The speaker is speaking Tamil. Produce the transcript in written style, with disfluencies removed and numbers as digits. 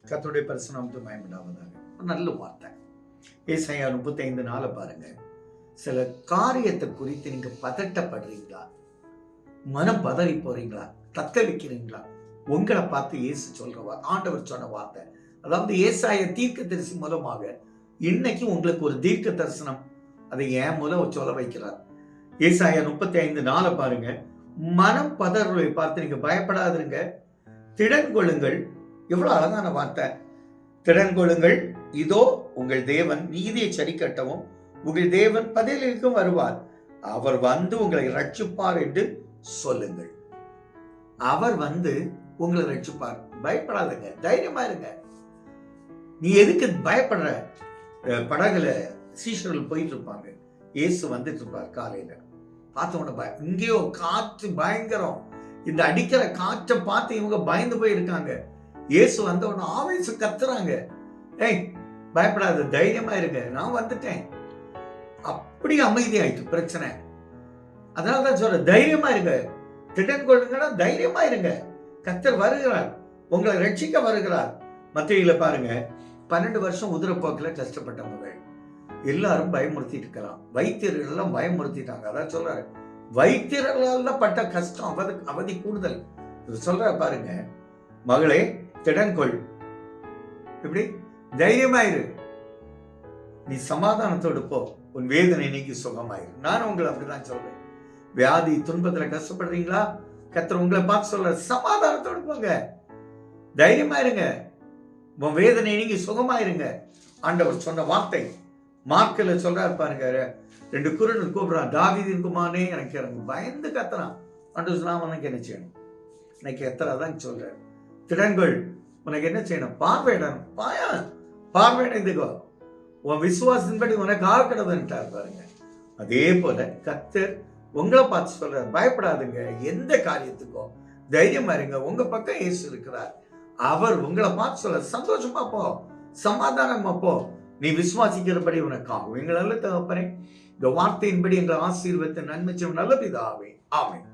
கர்த்தருடைய பரிசுநாமத்துக்கு மகிமையுண்டாவதாக. ஒரு நல்ல வார்த்தை. ஏசாயா 35:4 பாருங்க. சில காரியத்தை குறித்து நீங்க பதட்டப்படுறீங்களா? மனம் பதறி போறீங்களா? தத்தளிக்கிறீங்களா? உங்களை பார்த்து இயேசு ஆண்டவர் சொன்ன வார்த்தை. அதாவது ஏசாயா தீர்க்கதரிசி மூலமாக இன்னைக்கு உங்களுக்கு ஒரு தீர்க்க தரிசனம் அதை என் மூலம் சொல்ல வைக்கிறார். ஏசாயா 35:4 பாருங்க. மனம் பதறுவதை பார்த்து நீங்க பயப்படாதுங்க, திடன் கொள்ளுங்கள். எவ்வளவு அழகான வார்த்தை. திடன் கொள்ளுங்கள், இதோ உங்கள் தேவன் நீதியை சரி கட்டவும் உங்கள் தேவன் பதிலுக்கும் வருவார், அவர் வந்து உங்களை ரட்சிப்பார் என்று சொல்லுங்கள். அவர் வந்து உங்களை ரட்சிப்பார். பயப்படாதுங்க, தைரியமா இருங்க. நீ எதுக்கு பயப்படுற? படகுல சீஷர்கள் போயிட்டு இருப்பாங்க, இயேசு வந்துட்டு இருப்பார். காலையில பார்த்த உடனே இங்கேயோ காற்று பயங்கரம், இந்த அடிக்கிற காற்றை பார்த்து இவங்க பயந்து போயிருக்காங்க. இயேசு வந்த உடனே ஆவேசம் கத்துறாங்க, ஏய் பயப்படாத, தைரியமா இருங்க, நான் வந்துட்டேன். அப்படி அமைதியாயிட்டு பிரச்சனை. அதனாலதான் சொல்ற, தைரியமா இருங்க, திடன் கொள்ளுங்கன்னா தைரியமா இருங்க. கர்த்தர் வருகிறார், உங்களை ரட்சிக்க வருகிறார். மத்தேயுல பாருங்க, 12 வருஷம் உதிரப்போக்கில் கஷ்டப்பட்டவங்க எல்லாரும் பயமுறுத்திட்டு இருக்கிறான். வைத்தியர்கள் எல்லாம் பயமுறுத்திட்டாங்க. அதான் சொல்றாரு, வைத்தியர்களால் பட்ட கஷ்டம் அவதி கூடுதல். சொல்ற பாருங்க, மகளே திடன்கொள், இப்படி தைரியமாயிரு, நீ சமாதானத்தோடு போ, உன் வேதனை நீக்கி சுகமாயிரு. நான் உங்களை அப்படிதான் சொல்றேன். வியாதி துன்பத்துல கஷ்டப்படுறீங்களா? கர்த்தர் உங்களை பார்த்து சொல்ற, சமாதானத்தோடு போங்க, தைரியமா இருங்க, உன் வேதனை நீங்கி சுகமாயிருங்க. ஆண்டவர் சொன்ன வார்த்தை. மார்க்கில் சொல்றாரு பாருங்க, 2 குருடர் கூப்பிடுறான், தாவீதின் குமாரனே எனக்கு இறங்கு. பயந்து கத்துறான். ஆண்டவர் சொன்னா, உனக்கு என்ன செய்யணும்? இன்னைக்கு எத்தனைதான் சொல்ற, திடன்கள், உனக்கு என்ன செய்யணும்? பார்வையிடணும். பார்வையிடுங்கோ, உன் விசுவாசத்தின்படி உனக்கு ஆக்கணும்ட்டார் பாருங்க. அதே போல கர்த்தர் உங்களை பார்த்து சொல்ற, பயப்படாதுங்க, எந்த காரியத்துக்கும் தைரியமா இருங்க, உங்க பக்கம் இயேசு இருக்கிறார். அவர் உங்களை பார்த்து சொல்ல, சந்தோஷமா போ, சமாதானமா போ, நீ விசுவாசிக்கிறபடி உனக்காகும். எங்கள் நல்ல தகப்பனே, இந்த வார்த்தையின்படி எங்களை ஆசீர்வதித்து நன்மை செய்யும் நல்ல பிதாவே, ஆமென்.